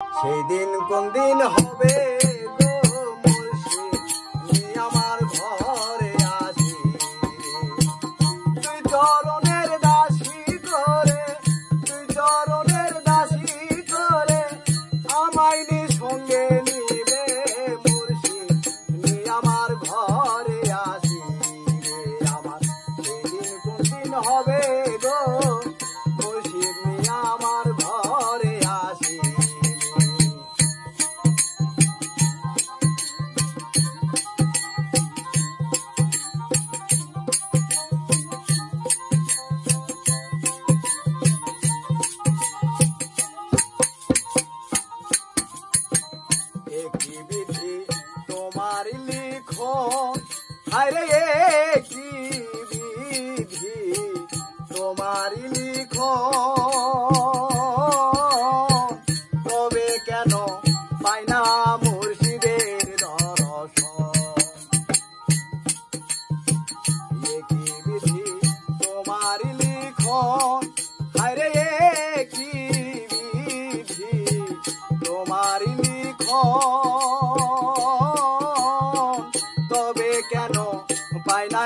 সেই দিন কোন দিন হবে গো মুর্শিদ তুমি আমার ঘরে আসি তুই চরণের দাসী করে তুই চরণের দাসী করে আমায় নি সঙ্গে নিবে মুর্শিদ তুমি আমার ঘরে আসি রে আমার সেই দিন কোন দিন হবে গো মুর্শিদ তুমি আমার ঘরে আসি একই বিধি তোমার লিখন আরে একই বিধি তোমার লিখন তবে কেন পাই না মুর্শিদের দর্শন একই বিধি তোমার লিখন আরে একই বিধি তোমার লিখন তবে কেন পাই না